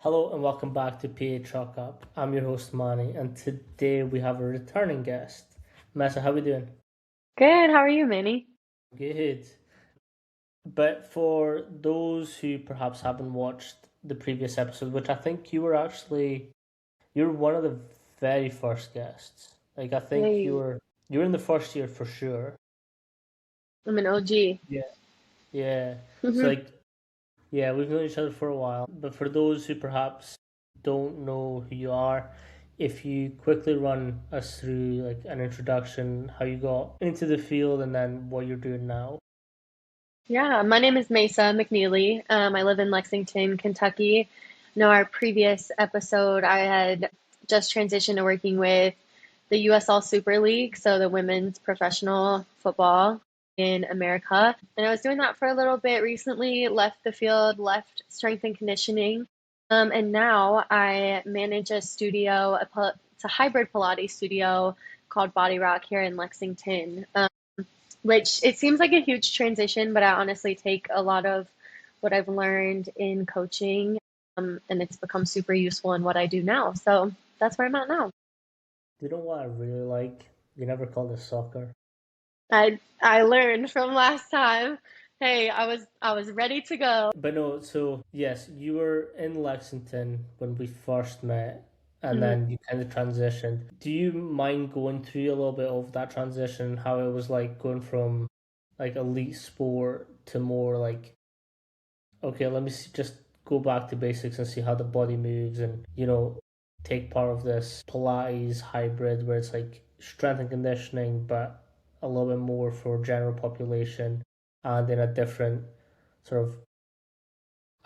Hello and welcome back to PA Chalk Up. I'm your host Manny, and today we have a returning guest. Mesa, how we doing? Good. How are you, Manny? Good. But for those who perhaps haven't watched the previous episode, which I think you're one of the very first guests. Like I think Hey, you were in the first year for sure. I'm an OG. Yeah. Yeah. So like yeah, we've known each other for a while, but for those who perhaps don't know who you are, if you quickly run us through like an introduction, how you got into the field, and then what you're doing now. Yeah, my name is Mesa McNely. I live in Lexington, Kentucky. Know our previous episode, I had just transitioned to working with the USL Super League, so the women's professional football in America. And I was doing that for a little bit recently, left the field, left strength and conditioning. And now I manage a studio, it's a hybrid Pilates studio called Body Rock here in Lexington. Which it seems like a huge transition, but I honestly take a lot of what I've learned in coaching, and it's become super useful in what I do now. So that's where I'm at now. Do you know what I really like? You never called it soccer. I learned from last time. Hey, I was ready to go. But no, so yes, you were in Lexington when we first met, and Mhm. then you kind of transitioned. Do you mind going through a little bit of that transition, how it was like going from like elite sport to more like, okay, let me see, just go back to basics and see how the body moves, and take part of this Pilates hybrid where it's like strength and conditioning, but a little bit more for general population and in a different sort of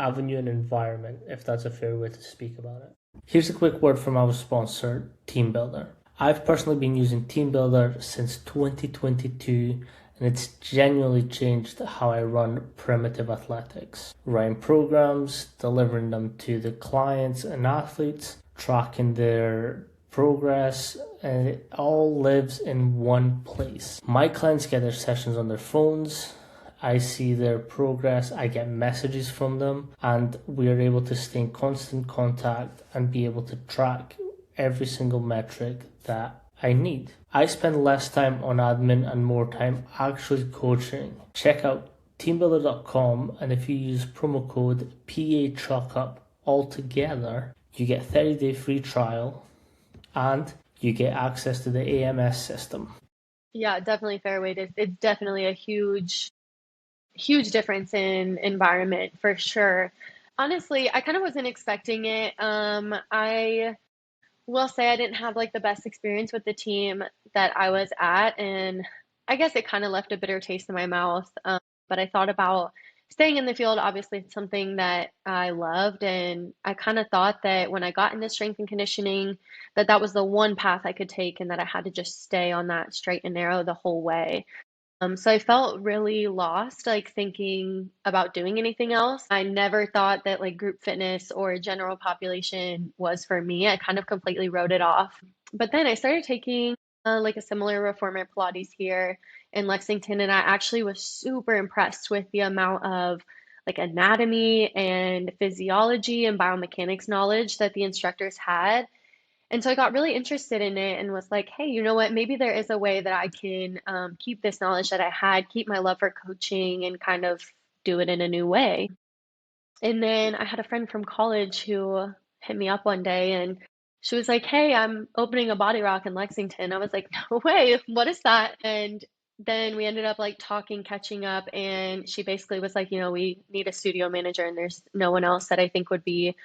avenue and environment, if that's a fair way to speak about it. Here's a quick word from our sponsor, TeamBuilder. I've personally been using TeamBuilder since 2022, and it's genuinely changed how I run primitive athletics. Writing programs, delivering them to the clients and athletes, tracking their progress, and it all lives in one place. My clients get their sessions on their phones. I see their progress, I get messages from them, and we are able to stay in constant contact and be able to track every single metric that I need. I spend less time on admin and more time actually coaching. Check out teambuilder.com, and if you use promo code PAChalkup all together, you get 30-day free trial and you get access to the AMS system. Yeah, definitely fair way to. It's definitely a huge difference in environment for sure. Honestly, I kind of wasn't expecting it. I will say I didn't have like the best experience with the team that I was at, and I guess it kind of left a bitter taste in my mouth. But I thought about staying in the field. Obviously, it's something that I loved, and I kind of thought that when I got into strength and conditioning, that that was the one path I could take, and that I had to just stay on that straight and narrow the whole way. So I felt really lost, like thinking about doing anything else. I never thought that like group fitness or general population was for me. I kind of completely wrote it off. But then I started taking like a similar reformer Pilates here in Lexington, and I actually was super impressed with the amount of like anatomy and physiology and biomechanics knowledge that the instructors had. And so I got really interested in it and was like, hey, you know what? Maybe there is a way that I can keep this knowledge that I had, keep my love for coaching, and kind of do it in a new way. And then I had a friend from college who hit me up one day and she was like, hey, I'm opening a Body Rock in Lexington. I was like, no way, what is that? And then we ended up like talking, catching up, and she basically was like, we need a studio manager, and there's no one else that I think would be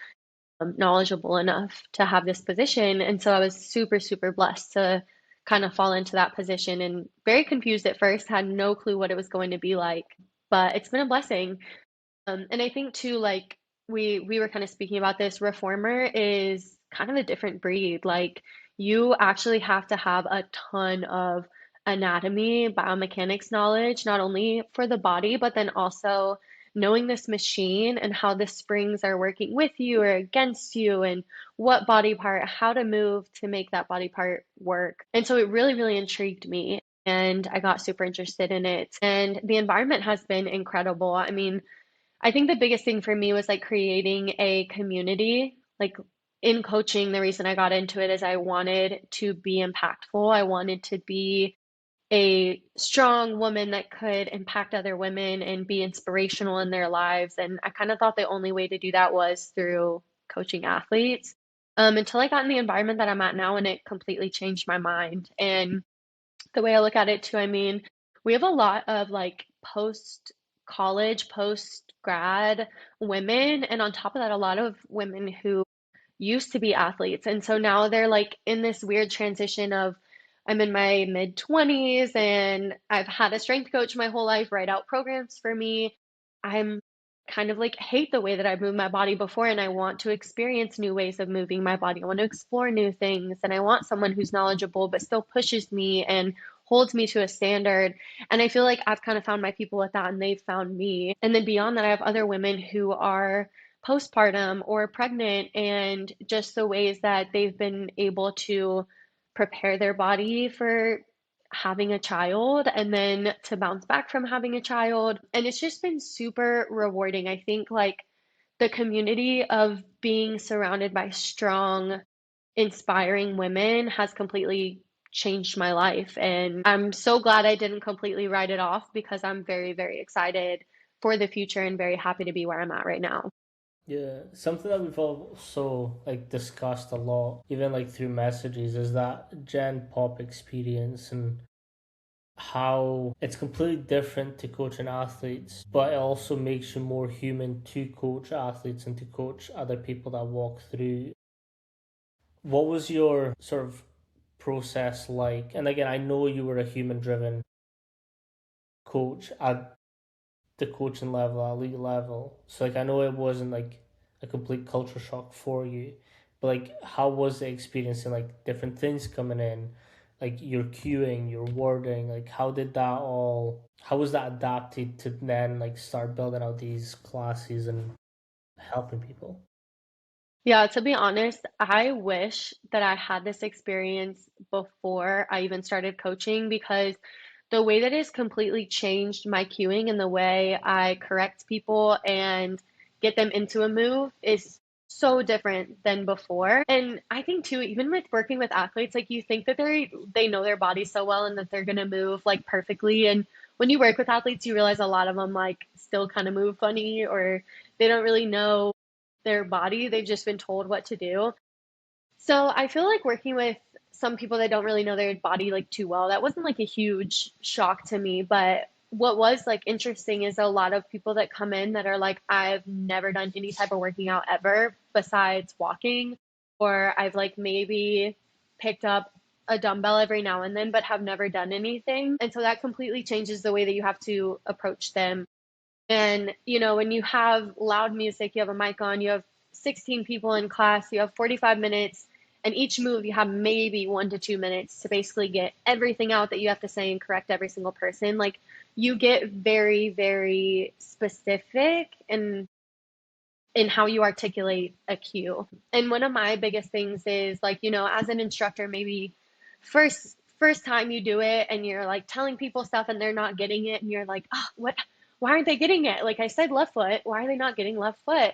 knowledgeable enough to have this position. And so I was super, super blessed to kind of fall into that position and very confused at first, had no clue what it was going to be like, but it's been a blessing. And I think too, like we were kind of speaking about this, reformer is kind of a different breed. Like you actually have to have a ton of anatomy, biomechanics knowledge, not only for the body, but then also knowing this machine and how the springs are working with you or against you, and what body part, how to move to make that body part work. And so it really, really intrigued me. And I got super interested in it. And the environment has been incredible. I mean, I think the biggest thing for me was like creating a community like in coaching, the reason I got into it is I wanted to be impactful. I wanted to be a strong woman that could impact other women and be inspirational in their lives. And I kind of thought the only way to do that was through coaching athletes. Until I got in the environment that I'm at now, and it completely changed my mind. And the way I look at it too, I mean, we have a lot of like post college, post grad women, and on top of that, a lot of women who used to be athletes. And so now they're like in this weird transition of I'm in my mid 20s and I've had a strength coach my whole life write out programs for me. I'm kind of like hate the way that I've moved my body before and I want to experience new ways of moving my body. I want to explore new things and I want someone who's knowledgeable but still pushes me and holds me to a standard. And I feel like I've kind of found my people with that and they've found me. And then beyond that, I have other women who are postpartum or pregnant and just the ways that they've been able to prepare their body for having a child and then to bounce back from having a child. And it's just been super rewarding. I think like the community of being surrounded by strong, inspiring women has completely changed my life. And I'm so glad I didn't completely write it off because I'm very, very excited for the future and very happy to be where I'm at right now. Yeah, something that we've also like discussed a lot, even like through messages, is that Gen Pop experience and how it's completely different to coaching athletes, but it also makes you more human to coach athletes and to coach other people that walk through. What was your sort of process like? And again, I know you were a human driven coach at the coaching level, elite level. So like I know it wasn't like a complete culture shock for you, but like how was the experience and like different things coming in, like your cueing, your wording, like how was that adapted to then like start building out these classes and helping people? Yeah, to be honest, I wish that I had this experience before I even started coaching because the way that it's completely changed my cueing and the way I correct people and get them into a move is so different than before. And I think too, even with working with athletes, like you think that they know their body so well and that they're gonna move like perfectly. And when you work with athletes, you realize a lot of them like still kind of move funny or they don't really know their body. They've just been told what to do. So I feel like working with some people that don't really know their body like too well, that wasn't like a huge shock to me. But what was like interesting is a lot of people that come in that are like, I've never done any type of working out ever besides walking, or I've like maybe picked up a dumbbell every now and then, but have never done anything. And so that completely changes the way that you have to approach them. And, you know, when you have loud music, you have a mic on, you have 16 people in class, you have 45 minutes, and each move you have maybe 1 to 2 minutes to basically get everything out that you have to say and correct every single person. Like, you get very, very specific in how you articulate a cue. And one of my biggest things is like, you know, as an instructor, maybe first time you do it and you're like telling people stuff and they're not getting it and you're like, oh, what why aren't they getting it? Like I said left foot, why are they not getting left foot?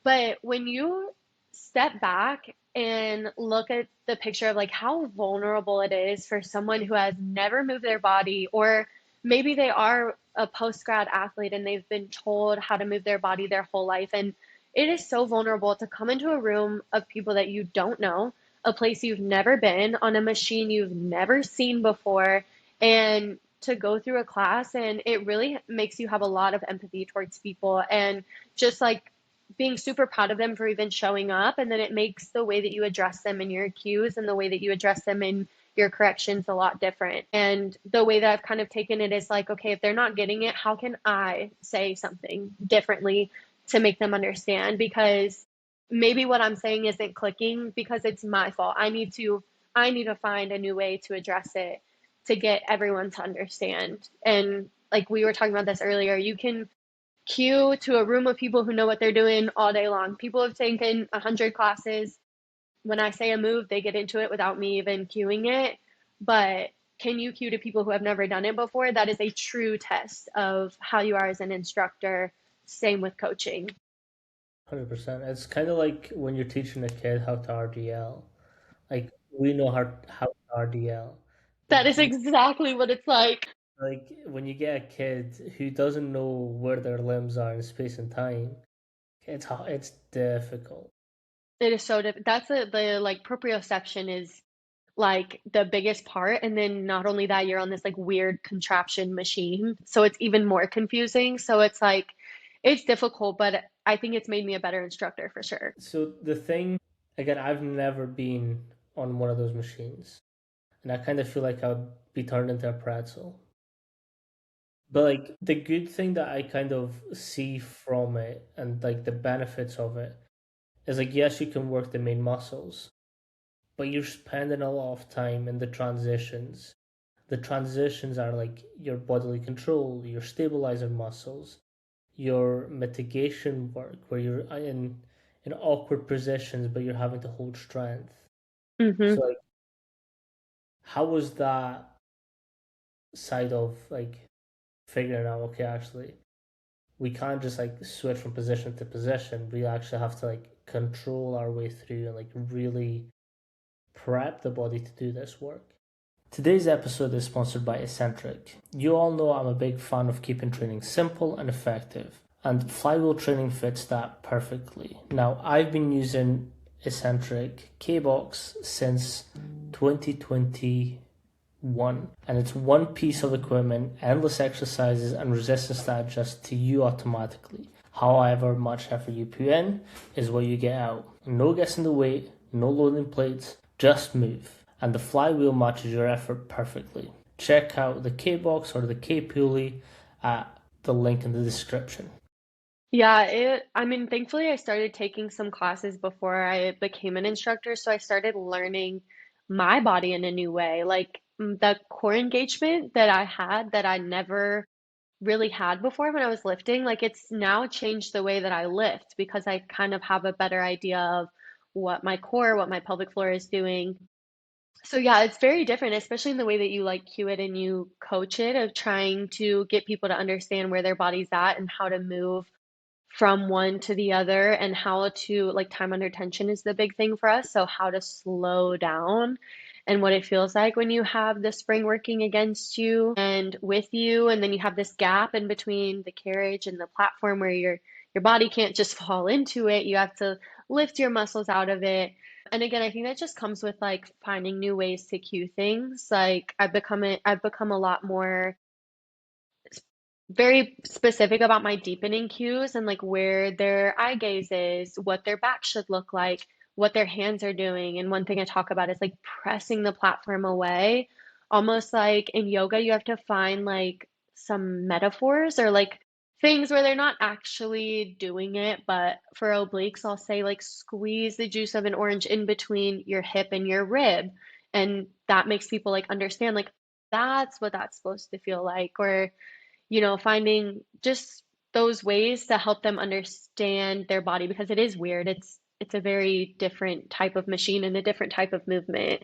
But when you step back and look at the picture of like how vulnerable it is for someone who has never moved their body, or maybe they are a post grad athlete and they've been told how to move their body their whole life. And it is so vulnerable to come into a room of people that you don't know, a place you've never been, on a machine you've never seen before, and to go through a class. And it really makes you have a lot of empathy towards people. And just like being super proud of them for even showing up. And then it makes the way that you address them in your cues and the way that you address them in your corrections a lot different. And the way that I've kind of taken it is like, okay, if they're not getting it, how can I say something differently to make them understand? Because maybe what I'm saying isn't clicking because it's my fault. I need to find a new way to address it to get everyone to understand. And like we were talking about this earlier, you can cue to a room of people who know what they're doing all day long. People have taken 100 classes. When I say a move, they get into it without me even cueing it. But can you cue to people who have never done it before? That is a true test of how you are as an instructor. Same with coaching. 100%. It's kind of like when you're teaching a kid how to RDL. Like we know how to RDL, but That is exactly what it's like. like when you get a kid who doesn't know where their limbs are in space and time, it's difficult. It is so different. That's the like proprioception is like the biggest part. And then not only that, you're on this like weird contraption machine. So it's even more confusing. So it's like, it's difficult, but I think it's made me a better instructor for sure. So the thing, again, I've never been on one of those machines, and I kind of feel like I'd be turned into a pretzel. But like the good thing that I kind of see from it and like the benefits of it is like yes, you can work the main muscles, but you're spending a lot of time in the transitions. The transitions are like your bodily control, your stabilizer muscles, your mitigation work where you're in awkward positions but you're having to hold strength. Hmm. So like how was that side of like figuring out okay actually we can't just like switch from position to position. We actually have to like control our way through and like really prep the body to do this work. Today's episode is sponsored by Eccentric. You all know I'm a big fan of keeping training simple and effective, and flywheel training fits that perfectly. Now, I've been using Eccentric K Box since 2021, and it's one piece of equipment, endless exercises, and resistance that adjusts to you automatically. However much effort you put in is what you get out. No guessing the weight, no loading plates, just move. And the flywheel matches your effort perfectly. Check out the K box or the K pulley at the link in the description. Yeah, I mean, thankfully I started taking some classes before I became an instructor, so I started learning my body in a new way. Like the core engagement that I had that I never really had before when I was lifting, like it's now changed the way that I lift because I kind of have a better idea of what my core, what my pelvic floor is doing. So yeah, it's very different, especially in the way that you like cue it and you coach it of trying to get people to understand where their body's at and how to move from one to the other and how to like time under tension is the big thing for us. So how to slow down and what it feels like when you have the spring working against you and with you, and then you have this gap in between the carriage and the platform where your body can't just fall into it. You have to lift your muscles out of it. And again, I think that just comes with like finding new ways to cue things. Like I've become a lot more very specific about my deepening cues and like where their eye gaze is, what their back should look like, what their hands are doing. And one thing I talk about is like pressing the platform away. Almost like in yoga, you have to find like some metaphors or like things where they're not actually doing it. But for obliques, I'll say like squeeze the juice of an orange in between your hip and your rib. And that makes people like understand like that's what that's supposed to feel like. Or finding just those ways to help them understand their body because it is weird. It's a very different type of machine and a different type of movement.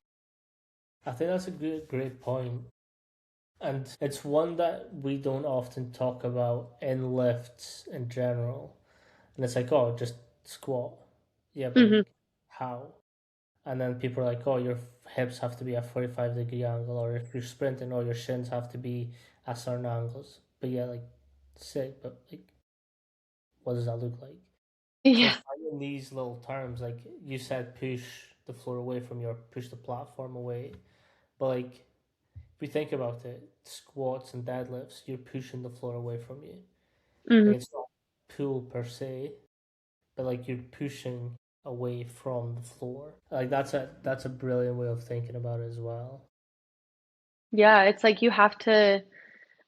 I think that's a great point. And it's one that we don't often talk about in lifts in general. And it's like, oh, just squat. Yeah, but Hmm. like, how? And then people are like, oh, your hips have to be at 45-degree angle, or if you're sprinting, or your shins have to be at certain angles. But yeah, like, sick, but like, what does that look like? So Yeah. it's finding these little terms, like you said, push the floor away from your, push the platform away. But like, if you think about it, squats and deadlifts, you're pushing the floor away from you. Hmm. Like it's not pull per se, but like you're pushing away from the floor. Like that's a brilliant way of thinking about it as well. Yeah, it's like you have to,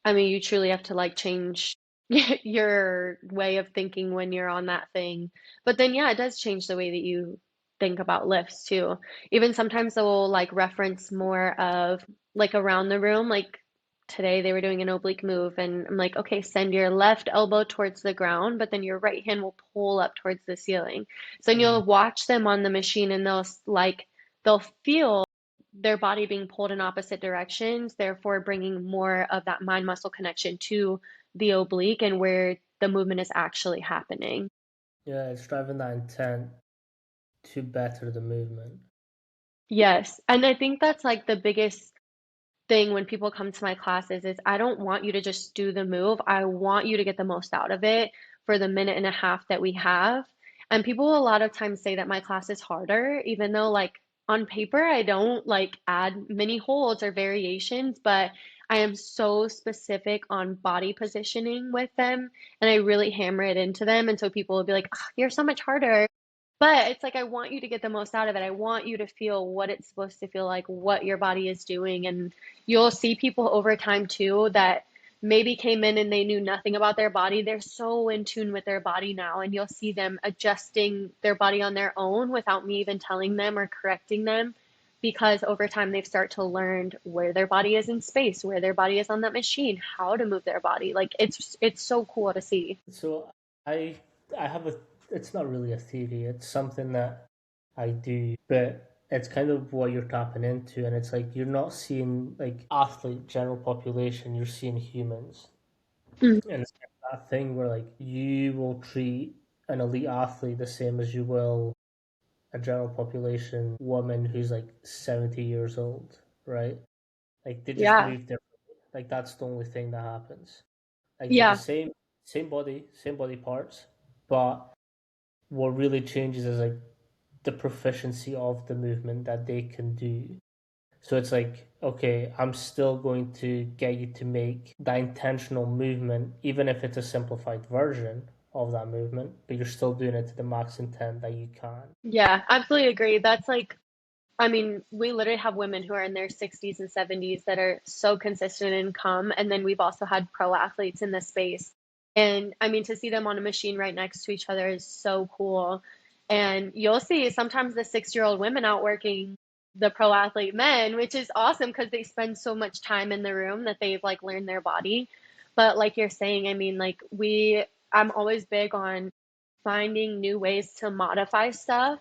I mean, you truly have to like change your way of thinking when you're on that thing. But then, yeah, it does change the way that you think about lifts too. Even sometimes they'll like reference more of like around the room. Like today they were doing an oblique move, and I'm like, okay, send your left elbow towards the ground, but then your right hand will pull up towards the ceiling. So then Mm. you'll watch them on the machine, and they'll feel their body being pulled in opposite directions, therefore bringing more of that mind muscle connection to the oblique and where the movement is actually happening. Yeah, it's driving that intent to better the movement. Yes. And I think that's like the biggest thing when people come to my classes is I don't want you to just do the move. I want you to get the most out of it for the minute and a half that we have. And people a lot of times say that my class is harder, even though like on paper I don't like add many holds or variations, but I am so specific on body positioning with them and I really hammer it into them. And so people will be like, "Ugh, you're so much harder." But it's like I want you to get the most out of it. I want you to feel what it's supposed to feel like, what your body is doing. And you'll see people over time too that maybe came in and they knew nothing about their body. They're so in tune with their body now, and you'll see them adjusting their body on their own without me even telling them or correcting them because over time they've start to learn where their body is in space, where their body is on that machine, how to move their body. Like it's so cool to see. So I I have a it's not really a theory, it's something that I do, but it's kind of what you're tapping into, and it's like you're not seeing like athlete general population, you're seeing humans. Mm. And it's kind of that thing where like you will treat an elite athlete the same as you will a general population woman who's like 70 years old, right? Like they just Yeah. move differently. Like that's the only thing that happens. Like they're the Yeah. same body parts, but what really changes is like the proficiency of the movement that they can do. So it's like, okay, I'm still going to get you to make that intentional movement, even if it's a simplified version of that movement, but you're still doing it to the max intent that you can. Yeah, absolutely agree. That's like I mean, we literally have women who are in their 60s and 70s that are so consistent in come. And then we've also had pro athletes in this space. And I mean, to see them on a machine right next to each other is so cool. And you'll see sometimes the 6-year-old women out working the pro athlete men, which is awesome because they spend so much time in the room that they've like learned their body. But like you're saying, I mean, I'm always big on finding new ways to modify stuff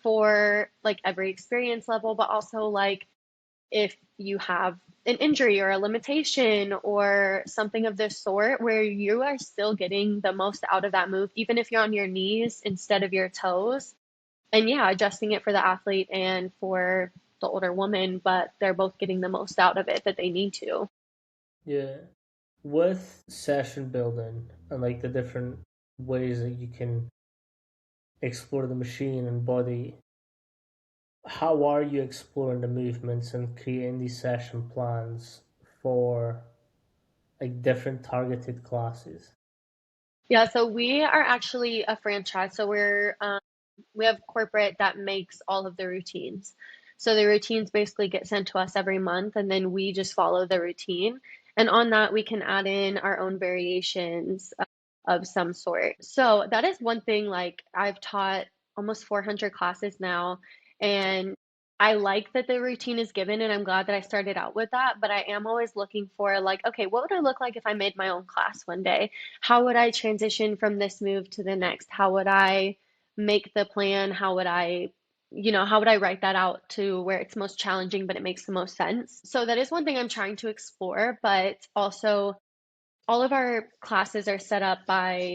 for like every experience level, but also like if you have an injury or a limitation or something of this sort where you are still getting the most out of that move, even if you're on your knees instead of your toes. And yeah, adjusting it for the athlete and for the older woman, but they're both getting the most out of it that they need to. Yeah. With session building and like the different ways that you can explore the machine and body, how are you exploring the movements and creating these session plans for like different targeted classes? Yeah, so we are actually a franchise. So we have corporate that makes all of the routines. So the routines basically get sent to us every month, and then we just follow the routine. And on that, we can add in our own variations of some sort. So that is one thing, like I've taught almost 400 classes now, and I like that the routine is given, and I'm glad that I started out with that. But I am always looking for, like, okay, what would I look like if I made my own class one day? How would I transition from this move to the next? How would I make the plan? How would I write that out to where it's most challenging, but it makes the most sense? So that is one thing I'm trying to explore, but also all of our classes are set up by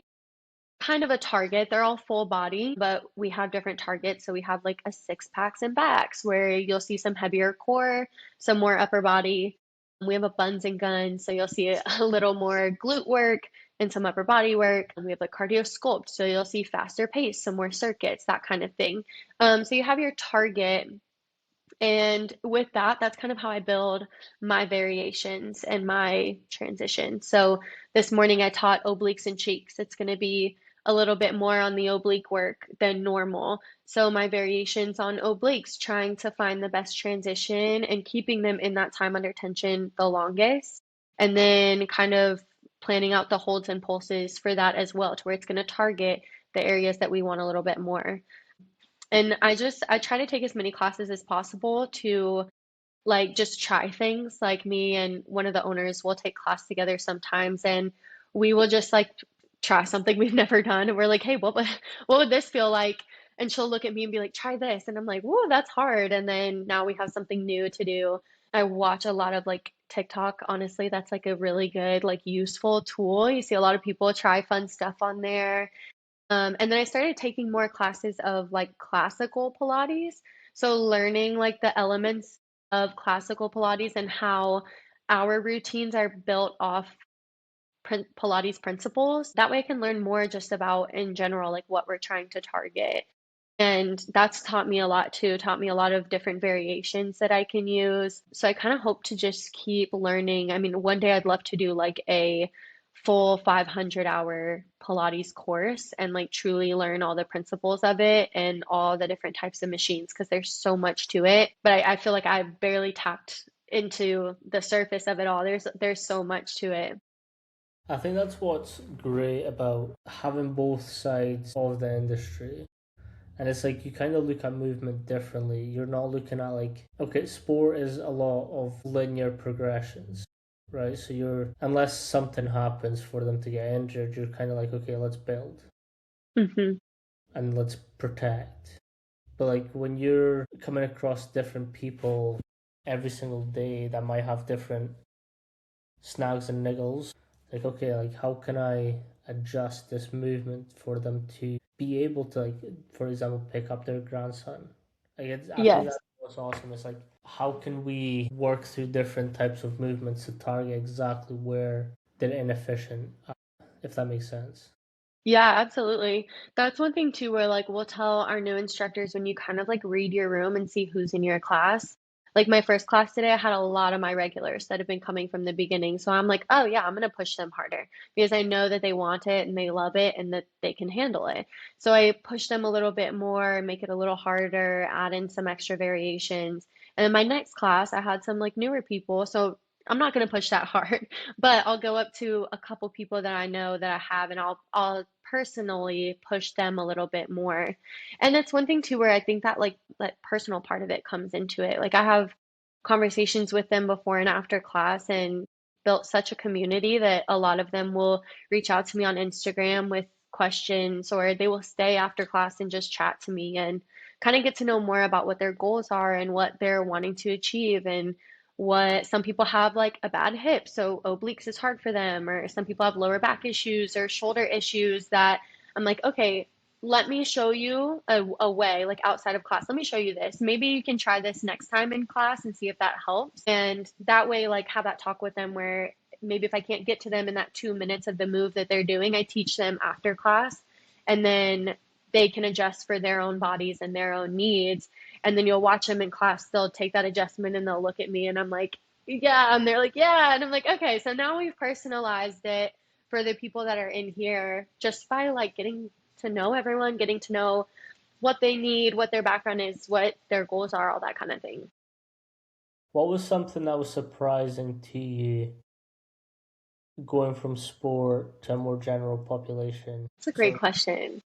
kind of a target. They're all full body, but we have different targets. So we have like a six packs and backs where you'll see some heavier core, some more upper body. We have a buns and guns, so you'll see a little more glute work and some upper body work. And we have a cardio sculpt, so you'll see faster pace, some more circuits, that kind of thing. So you have your target, and with that, that's kind of how I build my variations and my transition. So this morning I taught obliques and cheeks. It's going to be a little bit more on the oblique work than normal. So my variations on obliques, trying to find the best transition and keeping them in that time under tension the longest. And then kind of planning out the holds and pulses for that as well, to where it's going to target the areas that we want a little bit more. And I try to take as many classes as possible to like just try things. Like me and one of the owners will take class together sometimes and we will just like try something we've never done. And we're like, hey, what would this feel like? And she'll look at me and be like, try this. And I'm like, whoa, that's hard. And then now we have something new to do. I watch a lot of like TikTok. Honestly, that's like a really good, like useful tool. You see a lot of people try fun stuff on there. And then I started taking more classes of like classical Pilates. So learning like the elements of classical Pilates and how our routines are built off Pilates principles. That way I can learn more just about in general, like what we're trying to target. And that's taught me a lot too, taught me a lot of different variations that I can use. So I kind of hope to just keep learning. I mean, one day I'd love to do like a full 500-hour Pilates course and like truly learn all the principles of it and all the different types of machines because there's so much to it. But I feel like I've barely tapped into the surface of it all. There's so much to it. I think that's what's great about having both sides of the industry. And it's like you kind of look at movement differently. You're not looking at like, okay, sport is a lot of linear progressions, right? So you're, unless something happens for them to get injured, you're kind of like, okay, let's build Hmm. and let's protect. But like when you're coming across different people every single day that might have different snags and niggles, like, okay, like how can I adjust this movement for them to be able to, like, for example, pick up their grandson? Like I think Yes. that's what's awesome. It's like how can we work through different types of movements to target exactly where they're inefficient, if that makes sense. Yeah, absolutely. That's one thing too, where like we'll tell our new instructors when you kind of like read your room and see who's in your class. Like my first class today, I had a lot of my regulars that have been coming from the beginning. So I'm like, oh yeah, I'm gonna push them harder because I know that they want it and they love it and that they can handle it. So I push them a little bit more, make it a little harder, add in some extra variations. And then my next class, I had some like newer people. So I'm not gonna push that hard. But I'll go up to a couple people that I know that I have, and I'll personally push them a little bit more. And that's one thing too, where I think that like that personal part of it comes into it. Like I have conversations with them before and after class, and built such a community that a lot of them will reach out to me on Instagram with questions, or they will stay after class and just chat to me and kind of get to know more about what their goals are and what they're wanting to achieve and what some people have like a bad hip, so obliques is hard for them, or some people have lower back issues or shoulder issues that I'm like, okay, let me show you a way like outside of class. Let me show you this. Maybe you can try this next time in class and see if that helps. And that way, like have that talk with them where maybe if I can't get to them in that 2 minutes of the move that they're doing, I teach them after class. And then they can adjust for their own bodies and their own needs, and then you'll watch them in class, they'll take that adjustment and they'll look at me and I'm like, yeah, and they're like, yeah, and I'm like, okay, so now we've personalized it for the people that are in here just by like getting to know everyone, getting to know what they need, what their background is, what their goals are, all that kind of thing. What was something that was surprising to you going from sport to a more general population? It's a great So question.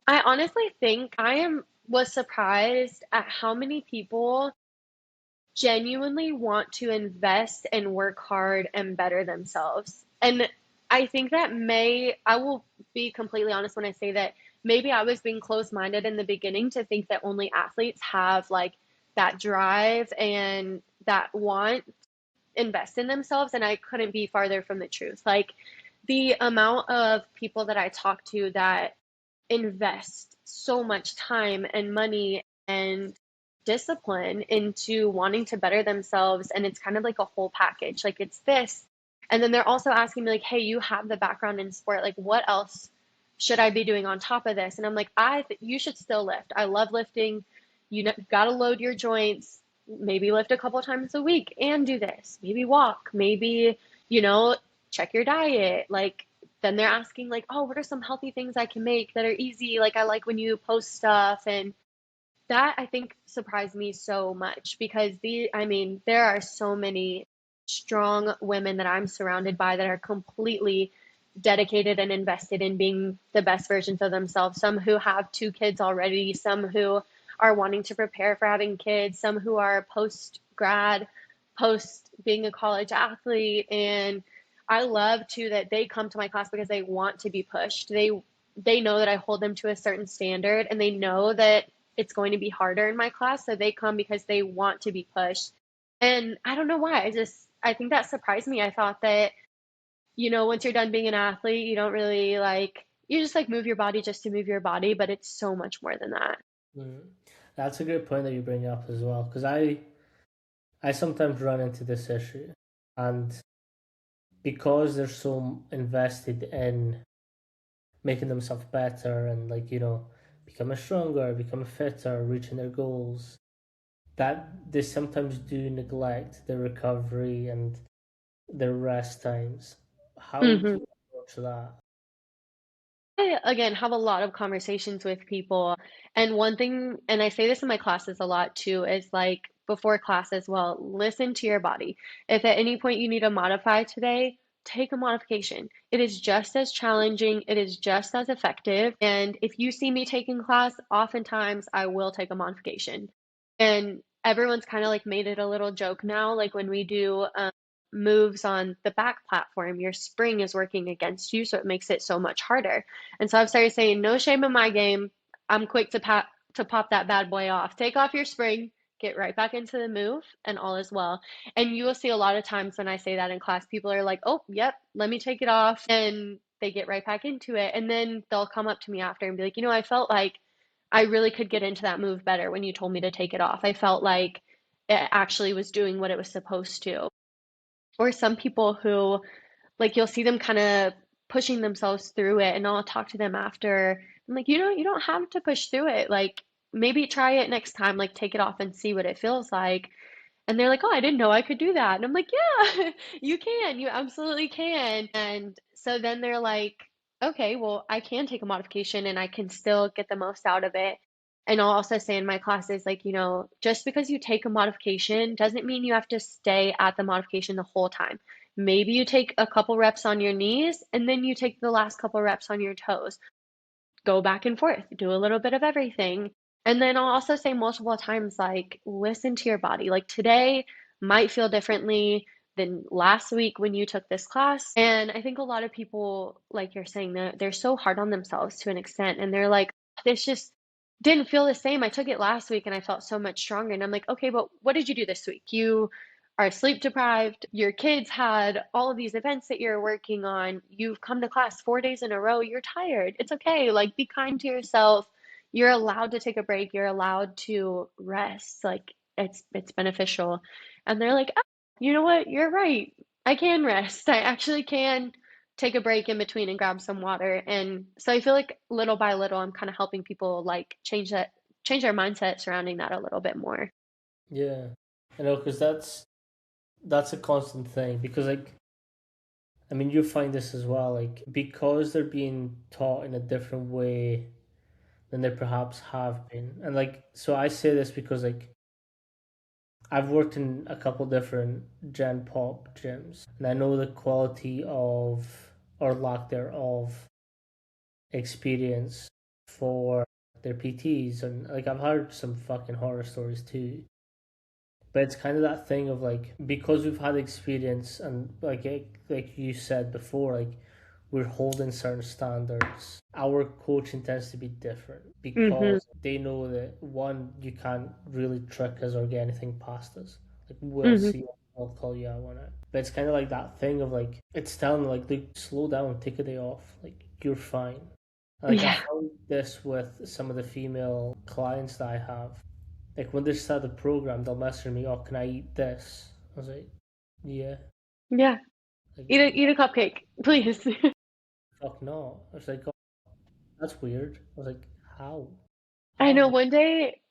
I honestly think I am was surprised at how many people genuinely want to invest and work hard and better themselves. And I think that I will be completely honest when I say that maybe I was being closed minded in the beginning to think that only athletes have like that drive and that want invest in themselves. And I couldn't be farther from the truth. Like the amount of people that I talk to that invest so much time and money and discipline into wanting to better themselves, and it's kind of like a whole package, like it's this, and then they're also asking me like, hey, you have the background in sport, like what else should I be doing on top of this? And I'm like, you should still lift. I love lifting. Gotta load your joints, maybe lift a couple times a week and do this, maybe walk, maybe, you know check your diet. Like then they're asking like, oh, what are some healthy things I can make that are easy? Like I like when you post stuff, and that I think surprised me so much because I mean, there are so many strong women that I'm surrounded by that are completely dedicated and invested in being the best versions of themselves. Some who have two kids already, some who are wanting to prepare for having kids, some who are post grad, post being a college athlete. And I love too that they come to my class because they want to be pushed. They know that I hold them to a certain standard, and they know that it's going to be harder in my class. So they come because they want to be pushed. And I don't know why. I think that surprised me. I thought that, once you're done being an athlete, you don't really like you just like move your body just to move your body, but it's so much more than that. Mm. That's a good point that you bring up as well, because I sometimes run into this issue, and because they're so invested in making themselves better and like becoming stronger, becoming fitter, reaching their goals, that they sometimes do neglect their recovery and their rest times. How do Mhm. you approach that? I, again, have a lot of conversations with people. And one thing, and I say this in my classes a lot too, is like before class as well, listen to your body. If at any point you need to modify today, take a modification. It is just as challenging, it is just as effective. And if you see me taking class, oftentimes I will take a modification. And everyone's kind of like made it a little joke now, like when we do moves on the back platform, your spring is working against you, so it makes it so much harder. And so I've started saying, no shame in my game. I'm quick to pop that bad boy off. Take off your spring, get right back into the move, and all is well. And you will see a lot of times when I say that in class, people are like, oh, yep, let me take it off. And they get right back into it. And then they'll come up to me after and be like, I felt like I really could get into that move better when you told me to take it off. I felt like it actually was doing what it was supposed to. Or some people who like you'll see them kind of pushing themselves through it and I'll talk to them after. I'm like, you don't have to push through it. Like maybe try it next time, like take it off and see what it feels like. And they're like, "Oh, I didn't know I could do that." And I'm like, "Yeah, you can. You absolutely can." And so then they're like, "Okay, well, I can take a modification and I can still get the most out of it." And I'll also say in my classes, like, just because you take a modification doesn't mean you have to stay at the modification the whole time. Maybe you take a couple reps on your knees and then you take the last couple reps on your toes. Go back and forth, do a little bit of everything. And then I'll also say multiple times, like, listen to your body. Like, today might feel differently than last week when you took this class. And I think a lot of people, like you're saying, they're so hard on themselves to an extent. And they're like, this just didn't feel the same. I took it last week and I felt so much stronger. And I'm like, okay, but what did you do this week? You are sleep deprived. Your kids had all of these events that you're working on. You've come to class 4 days in a row. You're tired. It's okay. Like, be kind to yourself. You're allowed to take a break. You're allowed to rest. Like, it's beneficial. And they're like, oh, you know what? You're right. I can rest. I actually can take a break in between and grab some water. And so I feel like little by little, I'm kind of helping people like change their mindset surrounding that a little bit more. Yeah, because that's a constant thing. Because like, I mean, you find this as well. Like, because they're being taught in a different way than they perhaps have been, and like, so I say this because like I've worked in a couple different Gen Pop gyms, and I know the quality of or lack thereof experience for their PTs, and like I've heard some fucking horror stories too. But it's kind of that thing of like because we've had experience and like you said before, like we're holding certain standards. Our coaching tends to be different Hmm. because they know that one, you can't really trick us or get anything past us. Like we'll Hmm. see, I'll call you out on it. But it's kind of like that thing of like it's telling like, slow down, take a day off, like you're fine. And like I Yeah. found this with some of the female clients that I have. Like when they start the program, they'll message me, "Oh, can I eat this?" I was like, "Yeah." Yeah. Like, Eat a cupcake, please. fuck no. I was like, "Oh, that's weird." I was like, "How? I know How?" one day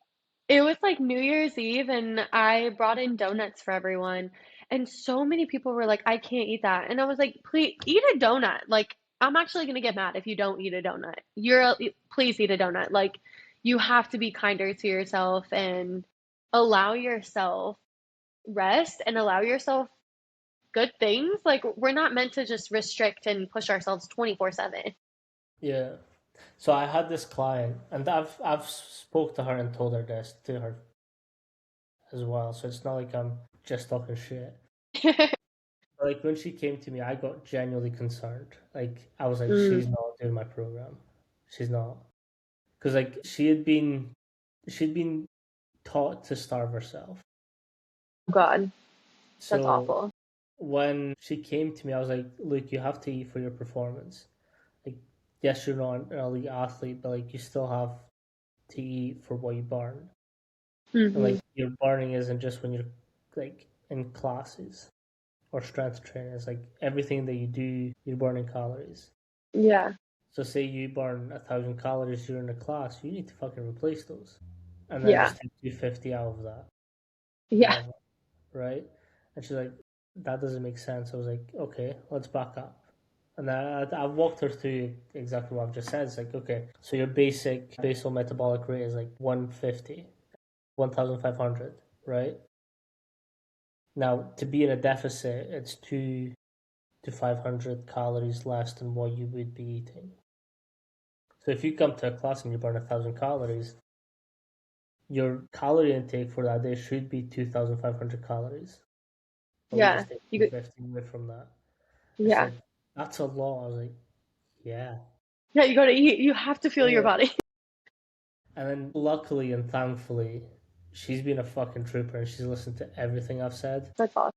it was like New Year's Eve and I brought in donuts for everyone. And so many people were like, I can't eat that. And I was like, please eat a donut. Like, I'm actually gonna get mad if you don't eat a donut. Please eat a donut. Like, you have to be kinder to yourself and allow yourself rest and allow yourself good things. Like, we're not meant to just restrict and push ourselves 24/7. Yeah. So I had this client, and I've spoke to her and told her this to her as well. So it's not like I'm just talking shit. But like when she came to me, I got genuinely concerned. Like I was like, Mm, she's not doing my program. She's not, because like she'd been taught to starve herself. God, that's So awful. when she came to me, I was like, look, you have to eat for your performance. Like, yes, you're not an elite athlete, but like you still have to eat for what you burn. And Mm-hmm. like your burning isn't just when you're like in classes or strength training. It's like everything that you do, you're burning calories. Yeah. So say you burn 1,000 calories during a class, you need to fucking replace those, and then Yeah. just take 250 out of that, Yeah. whatever, right? And she's like, that doesn't make sense. I was like, okay, let's back up. And I walked her through exactly what I've just said. It's like, okay, so your basic basal metabolic rate is like 150, 1,500, right? Now, to be in a deficit, it's 2 to 500 calories less than what you would be eating. So if you come to a class and you burn 1,000 calories, your calorie intake for that day should be 2,500 calories. But we Yeah. just take You could, 250 away from that. And she's yeah. like, that's a lot. I was like, yeah. Yeah, you gotta eat. You have to feel your Yeah. body. And then luckily and thankfully, she's been a fucking trooper and she's listened to everything I've said. That's awesome.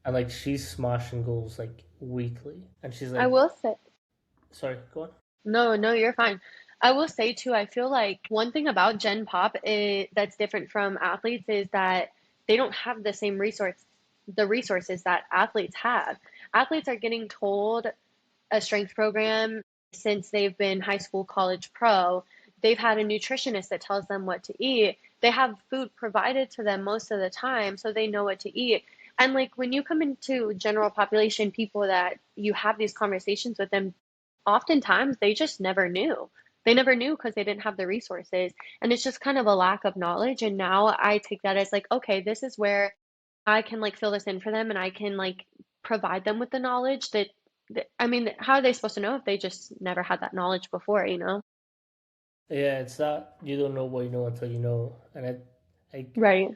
And like she's smashing goals like weekly. And she's I like, will say, sorry, go on. no, no, you're fine. I will say too, I feel like one thing about Gen Pop that's different from athletes is that they don't have the resources that athletes have. Athletes are getting told a strength program since they've been high school, college, pro. They've had a nutritionist that tells them what to eat. They have food provided to them most of the time, so they know what to eat. And like when you come into general population people that you have these conversations with them, oftentimes they just never knew. They never knew because they didn't have the resources. And it's just kind of a lack of knowledge. And now I take that as like, okay, this is where I can like fill this in for them and I can like provide them with the knowledge I mean, how are they supposed to know if they just never had that knowledge before, you know? Yeah, it's that you don't know what you know until you know. And like, Right.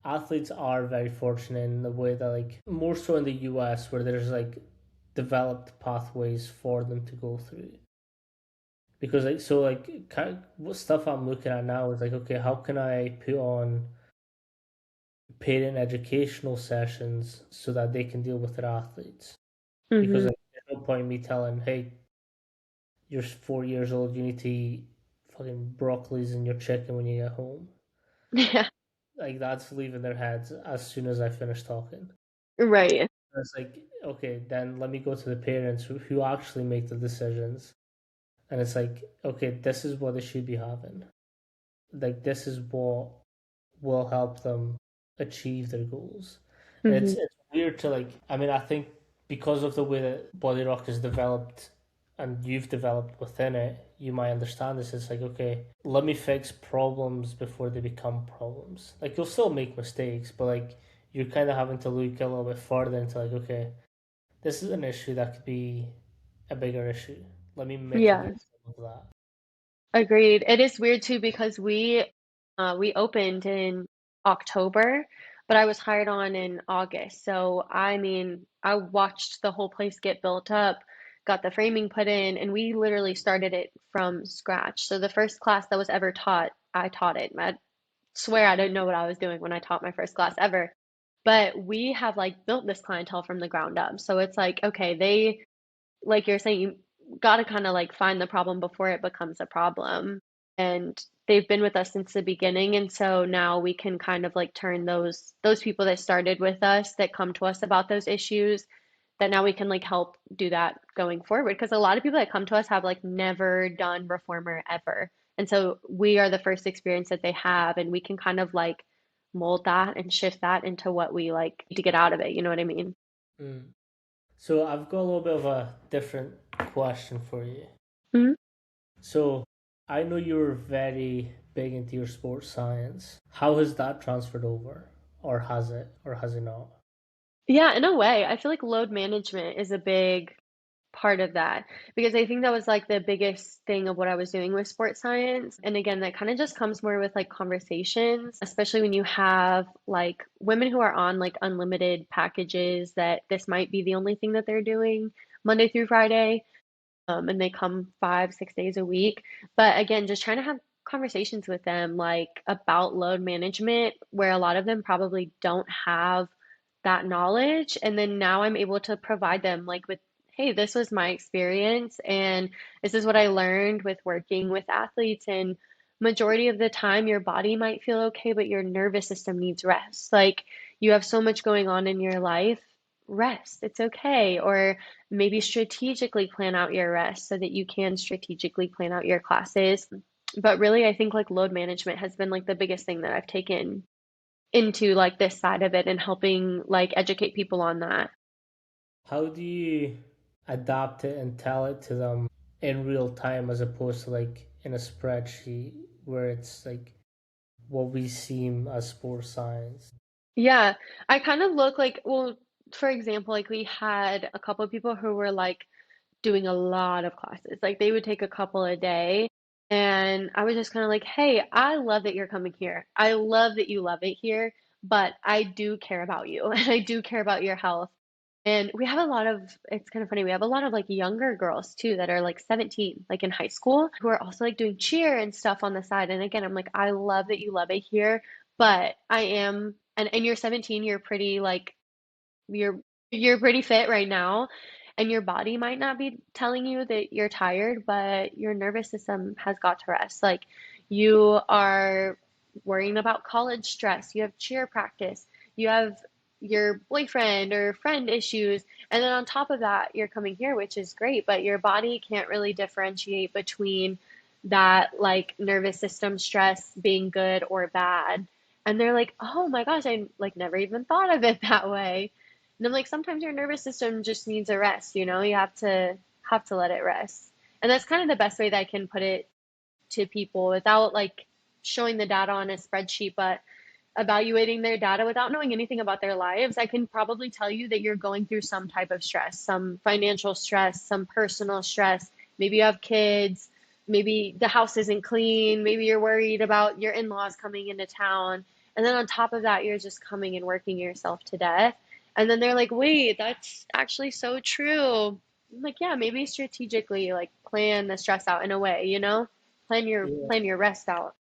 athletes are very fortunate in the way that, like, more so in the US, where there's like developed pathways for them to go through. Because like, so like, what stuff I'm looking at now is like, okay, how can I put on parent educational sessions so that they can deal with their athletes? Because Mm-hmm. like, there's no point in me telling, hey, you're 4 years old, you need to eat fucking broccolis and your chicken when you get home. Yeah. Like that's leaving their heads as soon as I finish talking. Right. And it's like, okay, then let me go to the parents who actually make the decisions. And it's like, okay, this is what they should be having. Like this is what will help them achieve their goals. And Mm-hmm. it's weird to like, I mean, I think because of the way that Body Rock is developed and you've developed within it, you might understand this. It's like, okay, let me fix problems before they become problems. Like you'll still make mistakes, but like you're kind of having to look a little bit further into like, okay, this is an issue that could be a bigger issue. Let me Yeah. mitigate some of that. Agreed. It is weird too because we opened in October, but I was hired on in August. So I mean, I watched the whole place get built up, got the framing put in, and we literally started it from scratch. So the first class that was ever taught, I taught it. I swear I didn't know what I was doing when I taught my first class ever. But we have like built this clientele from the ground up. So it's like, okay, they like you're saying, you got to kind of like find the problem before it becomes a problem. And they've been with us since the beginning, and so now we can kind of like turn those people that started with us that come to us about those issues that now we can like help do that going forward because a lot of people that come to us have like never done reformer ever. And so we are the first experience that they have and we can kind of like mold that and shift that into what we like to get out of it, you know what I mean? Mm. So I've got a little bit of a different question for you. Mhm. So I know you're very big into your sports science. How has that transferred over? Or has it? Or has it not? Yeah, in a way, I feel like load management is a big part of that because I think that was like the biggest thing of what I was doing with sports science. And again, that kind of just comes more with like conversations, especially when you have like women who are on like unlimited packages that this might be the only thing that they're doing Monday through Friday, and they come 5, 6 days a week. But again, just trying to have conversations with them like about load management, where a lot of them probably don't have that knowledge. And then now I'm able to provide them like with hey, this was my experience and this is what I learned with working with athletes. And majority of the time, your body might feel okay, but your nervous system needs rest. Like you have so much going on in your life, rest. It's okay. Or maybe strategically plan out your rest so that you can strategically plan out your classes. But really, I think like load management has been like the biggest thing that I've taken into like this side of it and helping like educate people on that. How do you adapt it and tell it to them in real time as opposed to like in a spreadsheet where it's like what we seem as sports science? Yeah, I kind of look like, well, for example, like we had a couple of people who were like doing a lot of classes. Like they would take a couple a day. And I was just kind of like, hey, I love that you're coming here. I love that you love it here, but I do care about you and I do care about your health. And we have a lot of, it's kind of funny, we have a lot of like younger girls too that are like 17, like in high school, who are also like doing cheer and stuff on the side. And again, I'm like, I love that you love it here, but I am, and you're 17, you're pretty like, you're you're pretty fit right now, and your body might not be telling you that you're tired, but your nervous system has got to rest. Like you are worrying about college stress, you have cheer practice, you have your boyfriend or friend issues, and then on top of that, you're coming here, which is great, but your body can't really differentiate between that like nervous system stress being good or bad. And they're like, "Oh my gosh, I like never even thought of it that way." And I'm like, sometimes your nervous system just needs a rest, you know? You have to let it rest. And that's kind of the best way that I can put it to people without like showing the data on a spreadsheet, but evaluating their data without knowing anything about their lives. I can probably tell you that you're going through some type of stress, some financial stress, some personal stress. Maybe you have kids, maybe the house isn't clean, maybe you're worried about your in-laws coming into town. And then on top of that, you're just coming and working yourself to death. And then they're like, wait, that's actually so true. I'm like, yeah, maybe strategically like plan the stress out in a way, you know? Yeah. Plan your rest out.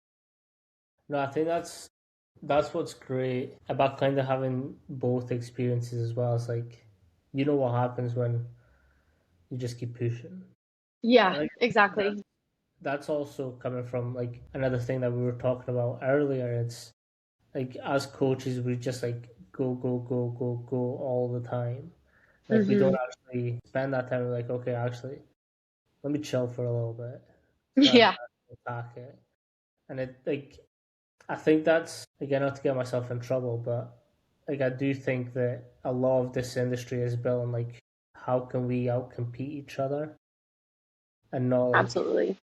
No, I think that's what's great about kind of having both experiences as well. It's like you know what happens when you just keep pushing. Yeah, And like that exactly. that's also coming from like another thing that we were talking about earlier. It's like as coaches we just like go go go go go all the time. Like we don't Hmm. actually spend that time like okay, actually let me chill for a little bit rather Yeah. than attack it. And it like I think that's again not to get myself in trouble, but like I do think that a lot of this industry is built on like how can we outcompete each other and not like Absolutely.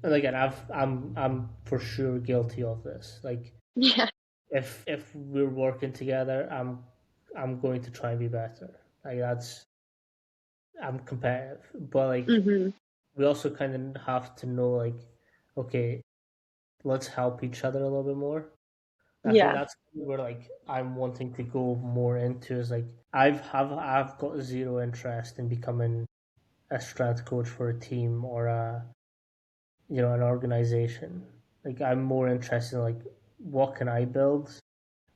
and again I'm for sure guilty of this. Like Yeah. if we're working together, I'm going to try and be better. Like that's I'm competitive, but like Hmm. we also kind of have to know like okay, let's help each other a little bit more. I think Yeah. that's where like I'm wanting to go more into is like I've got zero interest in becoming a strength coach for a team or a an organization. Like I'm more interested in like what can I build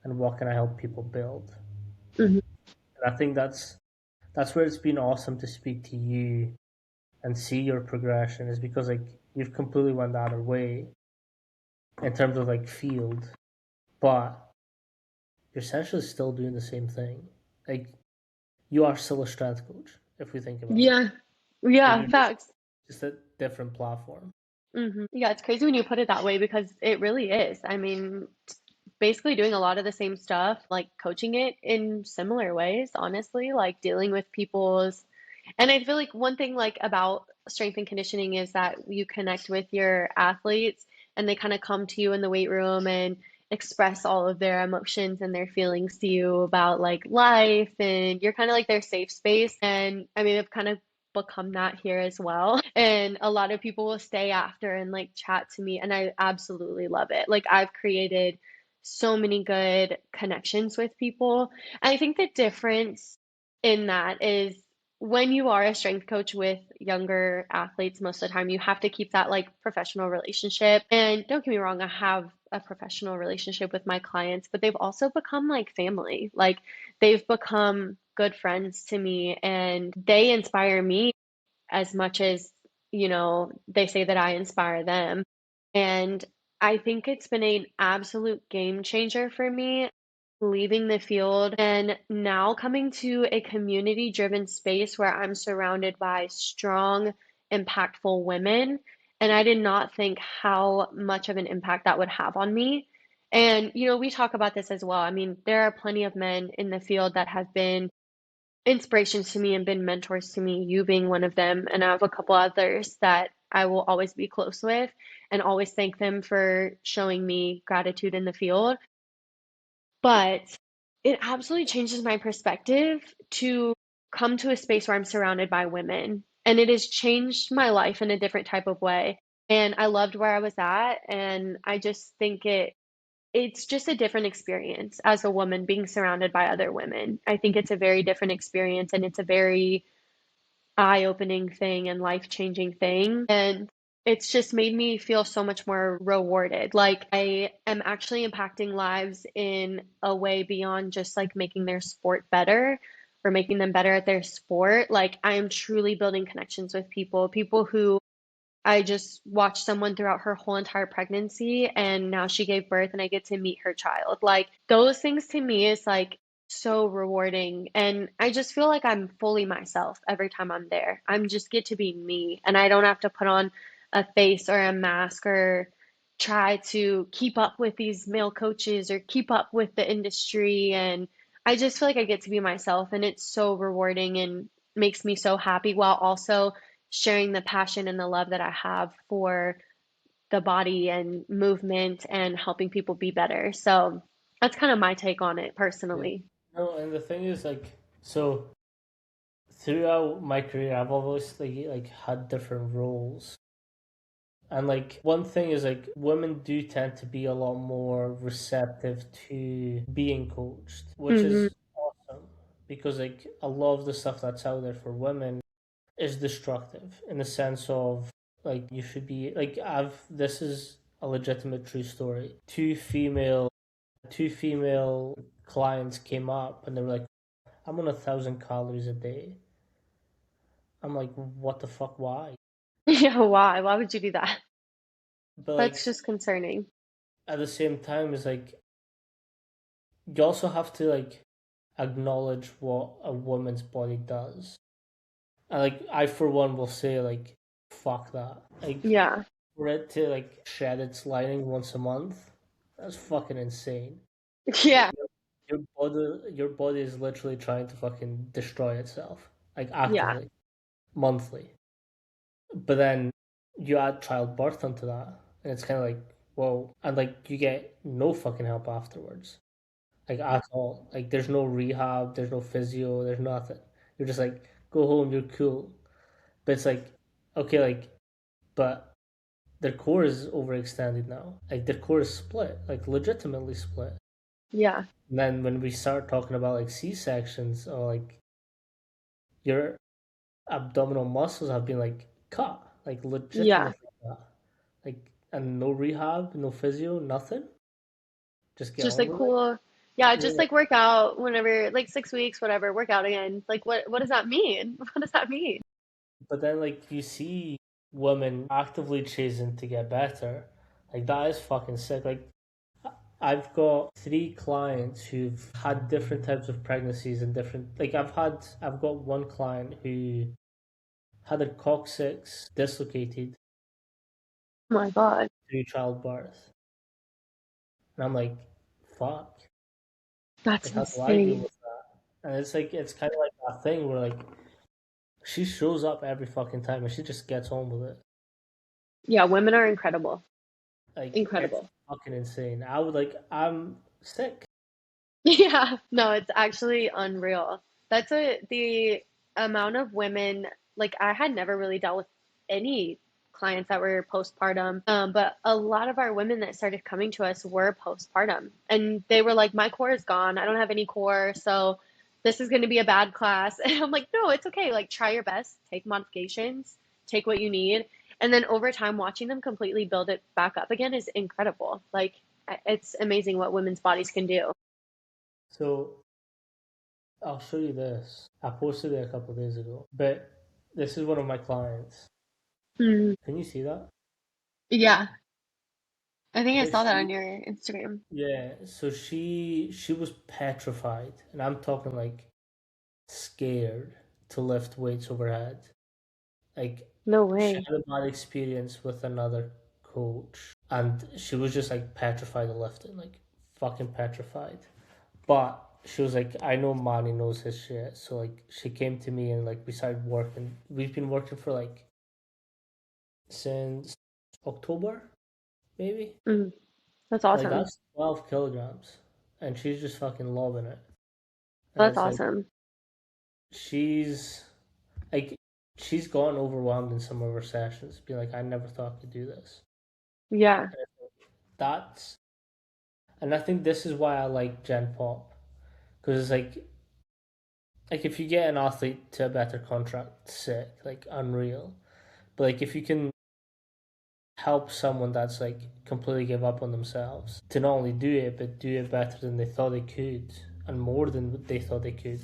and what can I help people build. Hmm. And I think that's where it's been awesome to speak to you and see your progression is because like you've completely went the other way in terms of like field, but you're essentially still doing the same thing. Like you are still a strength coach if we think about it. Yeah. Like Yeah. you're Facts. just a different platform. Yeah, it's crazy when you put it that way because it really is. I mean, basically doing a lot of the same stuff, like coaching it in similar ways, honestly, like dealing with people's. And I feel like one thing like about strength and conditioning is that you connect with your athletes and they kind of come to you in the weight room and express all of their emotions and their feelings to you about like life, and you're kind of like their safe space. And I mean, I've kind of become that here as well. And a lot of people will stay after and like chat to me, and I absolutely love it. Like I've created so many good connections with people. I think the difference in that is when you are a strength coach with younger athletes, most of the time you have to keep that like professional relationship. And don't get me wrong, I have a professional relationship with my clients, but they've also become like family. Like they've become good friends to me, and they inspire me as much as, they say that I inspire them. And I think it's been an absolute game changer for me leaving the field and now coming to a community driven space where I'm surrounded by strong, impactful women. And I did not think how much of an impact that would have on me. And, we talk about this as well. I mean, there are plenty of men in the field that have been inspirations to me and been mentors to me, you being one of them. And I have a couple others that I will always be close with and always thank them for showing me gratitude in the field. But it absolutely changes my perspective to come to a space where I'm surrounded by women. And it has changed my life in a different type of way. And I loved where I was at. And I just think it's just a different experience as a woman being surrounded by other women. I think it's a very different experience and it's a very eye-opening thing and life-changing thing. And it's just made me feel so much more rewarded. Like I am actually impacting lives in a way beyond just like making their sport better or making them better at their sport. Like I am truly building connections with people who I just watched someone throughout her whole entire pregnancy and now she gave birth and I get to meet her child. Like those things to me is like so rewarding and I just feel like I'm fully myself every time I'm there. I'm just get to be me and I don't have to put on a face or a mask or try to keep up with these male coaches or keep up with the industry and I just feel like I get to be myself and it's so rewarding and makes me so happy while also sharing the passion and the love that I have for the body and movement and helping people be better. So that's kind of my take on it Yeah. personally. No, and the thing is, so throughout my career, I've obviously had different roles. And one thing is women do tend to be a lot more receptive to being coached, which Hmm. is awesome because a lot of the stuff that's out there for women is destructive in the sense of you should be I've this is a legitimate true story. Two female clients came up and they were like, I'm on 1,000 calories a day. I'm like, what the fuck, why? Yeah, why? Why would you do that? But That's just concerning. at the same time, it's you also have to acknowledge what a woman's body does. And I for one will say fuck that. Yeah. For it to shed its lining once a month, that's fucking insane. Yeah. Your body is literally trying to fucking destroy itself, Yeah. actively, monthly. But then you add childbirth onto that, and it's kind of whoa, and you get no fucking help afterwards, at all. There's no rehab, there's no physio, there's nothing. You're just go home, you're cool. But it's okay, but their core is overextended now. Their core is split, legitimately split. Yeah. And then when we start talking about C sections or your abdominal muscles have been cut, Yeah. legitimately cut, and no rehab, no physio, nothing. Just get Just on like with it. cool. Yeah, just Yeah. like work out whenever, like 6 weeks, whatever, work out again. Like what does that mean? What does that mean? But then you see women actively chasing to get better. That is fucking sick. I've got 3 clients who've had different types of pregnancies and different I've got one client who had her coccyx dislocated Oh my God. through childbirth. And I'm like, fuck. That's How do I deal insane. with that? And it's kind of like that thing where she shows up every fucking time and she just gets on with it. Yeah, women are incredible. It's Incredible. fucking insane. I'm sick. Yeah, no, it's actually unreal. The amount of women, like I had never really dealt with any clients that were postpartum, but a lot of our women that started coming to us were postpartum, and they were like, "My core is gone. I don't have any core, so this is going to be a bad class." And I'm like, "No, it's okay. Like, try your best, take modifications, take what you need." And then over time, watching them completely build it back up again is incredible. Like, it's amazing what women's bodies can do. So I'll show you this. I posted it a couple of days ago, but this is one of my clients. Mm, Can you see that? yeah, I think I But saw that on she, your Instagram. yeah, so she was petrified, and I'm talking like scared to lift weights overhead. Like No she way. had a bad experience with another coach, and she was just like petrified of lifting, like fucking petrified. But she was like, I know Manny knows his shit, so like she came to me and like we started working. We've been working for like since October, maybe. Mm, that's Like awesome. that's 12 kilograms, and she's just fucking loving it. And That's it's like awesome. she's like she's gotten overwhelmed in some of her sessions, being like, I never thought I could do this. Yeah. That's and I think this is why I like Gen Pop because it's like if you get an athlete to a better contract, sick, like unreal. But like if you can help someone that's like completely give up on themselves to not only do it but do it better than they thought they could and more than they thought they could,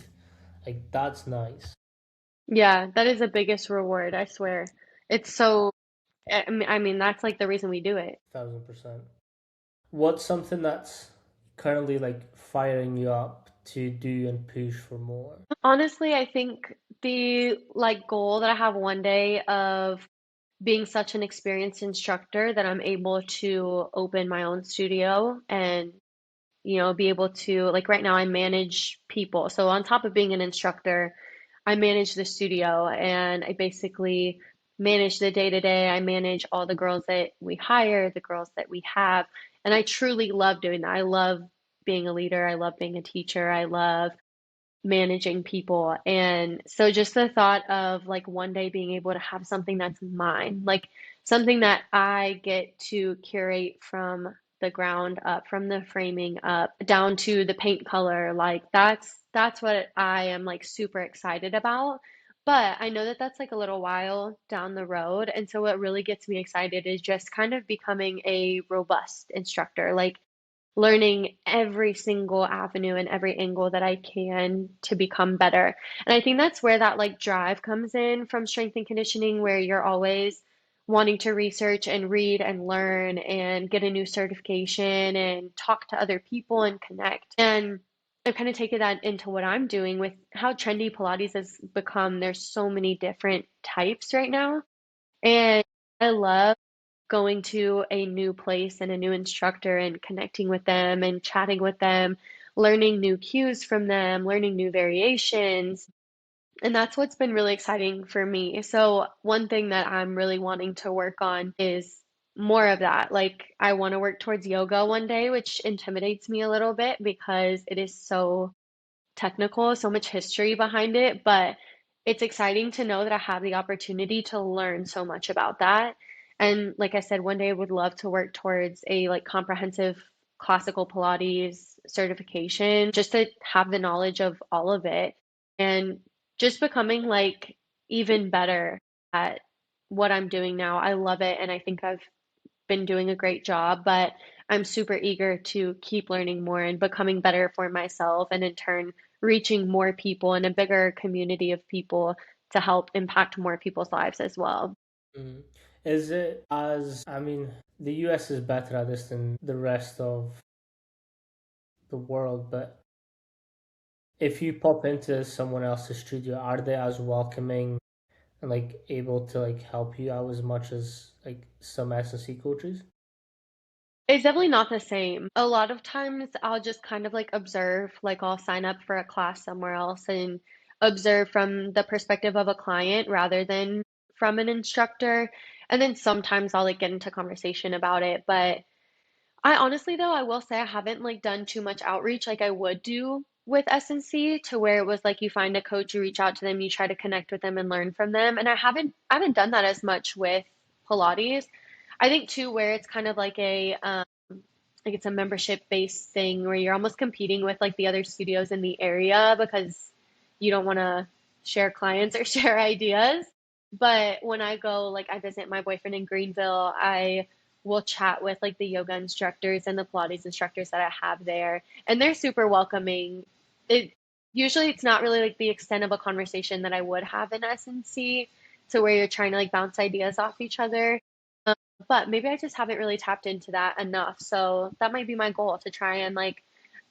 like that's nice. Yeah, that is the biggest reward, I swear. It's so, I mean, that's like the reason we do it. 1000%. What's something that's currently like firing you up to do and push for more? Honestly, I think the like goal that I have one day of being such an experienced instructor that I'm able to open my own studio and be able to, like right now I manage people. So on top of being an instructor, I manage the studio and I basically manage the day to day. I manage all the girls that we hire, the girls that we have, and I truly love doing that. I love being a leader. I love being a teacher. I love managing people. And so just the thought of like one day being able to have something that's mine, like something that I get to curate from the ground up, from the framing up down to the paint color, like that's what I am like super excited about. But I know that that's like a little while down the road. And so what really gets me excited is just kind of becoming a robust instructor. Like learning every single avenue and every angle that I can to become better. And I think that's where that like drive comes in from strength and conditioning, where you're always wanting to research and read and learn and get a new certification and talk to other people and connect. And I've kind of taken that into what I'm doing with how trendy Pilates has become. There's so many different types right now. And I love going to a new place and a new instructor and connecting with them and chatting with them, learning new cues from them, learning new variations. And that's what's been really exciting for me. So, one thing that I'm really wanting to work on is more of that. Like, I want to work towards yoga one day, which intimidates me a little bit because it is so technical, so much history behind it, but it's exciting to know that I have the opportunity to learn so much about that. And like I said, one day I would love to work towards a like comprehensive classical Pilates certification, just to have the knowledge of all of it and just becoming like even better at what I'm doing now. I love it and I think I've been doing a great job, but I'm super eager to keep learning more and becoming better for myself, and in turn, reaching more people and a bigger community of people to help impact more people's lives as well. Mm. Is it as I mean, the US is better at this than the rest of the world, but if you pop into someone else's studio, are they as welcoming and like able to like help you out as much as like some S&C coaches? It's definitely not the same. A lot of times I'll just kind of like observe, like I'll sign up for a class somewhere else and observe from the perspective of a client rather than from an instructor. And then sometimes I'll like get into conversation about it, but I honestly though, I will say I haven't like done too much outreach like I would do with S&C, to where it was like you find a coach, you reach out to them, you try to connect with them and learn from them. And I haven't done that as much with Pilates. I think too where it's kind of like it's a membership based thing where you're almost competing with like the other studios in the area because you don't want to share clients or share ideas. But when I go, like I visit my boyfriend in Greenville, I will chat with like the yoga instructors and the Pilates instructors that I have there, and they're super welcoming. It usually it's not really like the extent of a conversation that I would have in S&C, to where you're trying to like bounce ideas off each other. Um, but maybe I just haven't really tapped into that enough. So that might be my goal, to try and like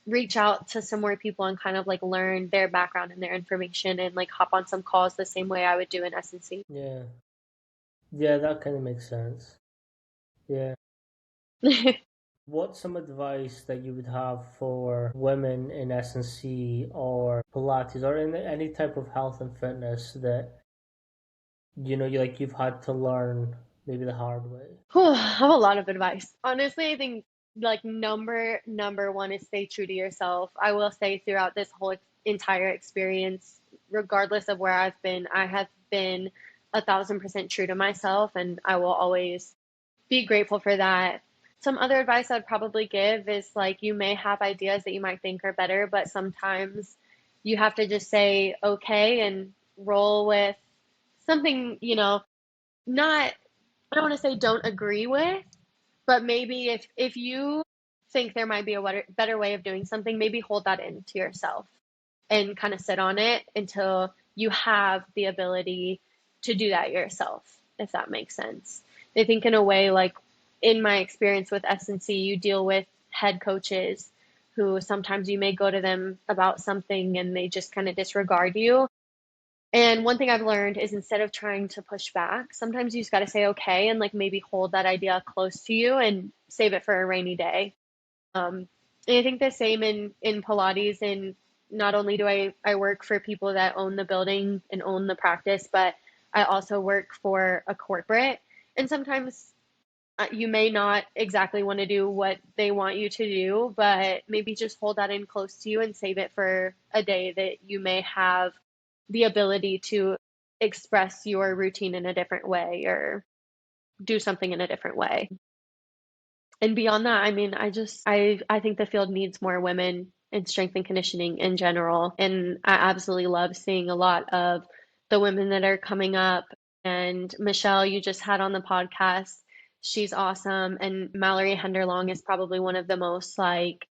reach out to some more people and kind of like learn their background and their information and like hop on some calls the same way I would do in S&C. Yeah, yeah, that kind of makes sense. Yeah. What's some advice that you would have for women in S&C or Pilates or in any type of health and fitness that you like you've had to learn maybe the hard way? Whew, I have a lot of advice. Honestly, I think like number one is stay true to yourself. I will say throughout this whole entire experience, regardless of where I've been, I have been 1,000% true to myself, and I will always be grateful for that. Some other advice I'd probably give is like, you may have ideas that you might think are better, but sometimes you have to just say okay and roll with something, not, I don't want to say don't agree with, but maybe if you think there might be a better way of doing something, maybe hold that in to yourself and kind of sit on it until you have the ability to do that yourself, if that makes sense. I think in a way, like in my experience with S&C, you deal with head coaches who sometimes you may go to them about something and they just kind of disregard you. And one thing I've learned is, instead of trying to push back, sometimes you just got to say okay and like maybe hold that idea close to you and save it for a rainy day. And I think the same in Pilates. And not only do I work for people that own the building and own the practice, but I also work for a corporate. And sometimes you may not exactly want to do what they want you to do, but maybe just hold that in close to you and save it for a day that you may have the ability to express your routine in a different way or do something in a different way. And beyond that, I mean, I think the field needs more women in strength and conditioning in general. And I absolutely love seeing a lot of the women that are coming up. And Michelle, you just had on the podcast, she's awesome. And Mallory Henderlong is probably one of the most like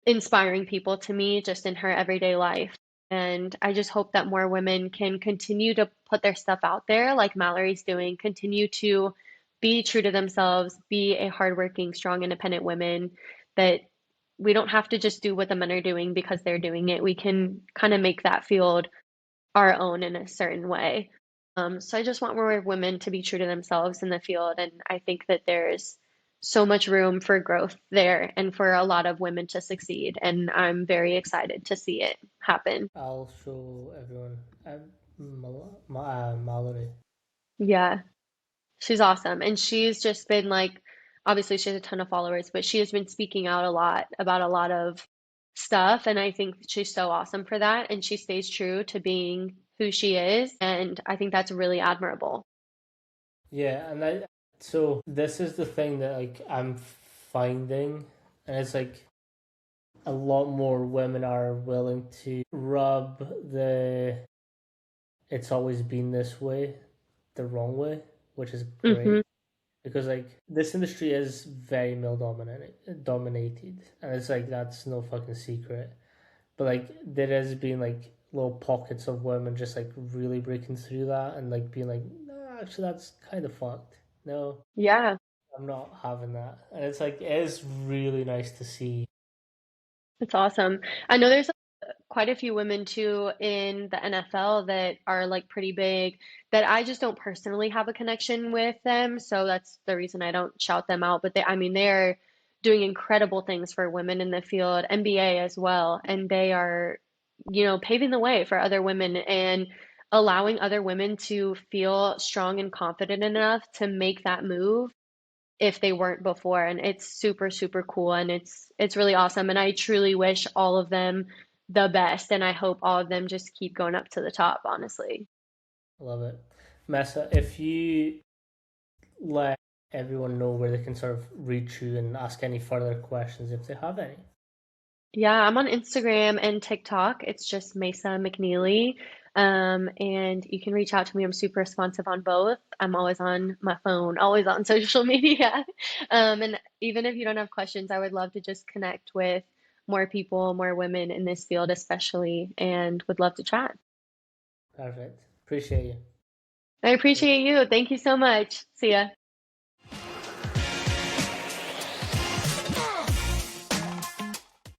inspiring people to me just in her everyday life. And I just hope that more women can continue to put their stuff out there like Mallory's doing, continue to be true to themselves, be a hardworking, strong, independent woman, that we don't have to just do what the men are doing because they're doing it. We can kind of make that field our own in a certain way. So I just want more women to be true to themselves in the field, and I think that there's so much room for growth there and for a lot of women to succeed, and I'm very excited to see it happen. I'll show everyone. Mallory. Yeah, she's awesome, and she's just been like, obviously she has a ton of followers, but she has been speaking out a lot about a lot of stuff, and I think she's so awesome for that, and she stays true to being who she is, and I think that's really admirable. Yeah, and so this is the thing that like I'm finding, and it's like a lot more women are willing to rub the "it's always been this way" the wrong way, which is Hmm. great because like this industry is very male dominated, and it's like that's no fucking secret. But like there has been like little pockets of women just like really breaking through that and like being like, nah, actually that's kind of fucked. No, Yeah. I'm not having that. And it's like it is really nice to see. That's awesome. I know there's quite a few women too in the NFL that are like pretty big, that I just don't personally have a connection with them. So that's the reason I don't shout them out. But I mean, they're doing incredible things for women in the field, NBA as well. And they are, paving the way for other women and allowing other women to feel strong and confident enough to make that move if they weren't before. And it's super super cool, and it's really awesome, and I truly wish all of them the best, and I hope all of them just keep going up to the top, honestly. I love it. Mesa, if you let everyone know where they can sort of reach you and ask any further questions if they have any. Yeah, I'm on Instagram and TikTok. It's just Mesa McNeely. And you can reach out to me. I'm super responsive on both. I'm always on my phone, always on social media. And even if you don't have questions, I would love to just connect with more people, more women in this field, especially, and would love to chat. Perfect. Appreciate I you. appreciate you. Thank you so much. See ya.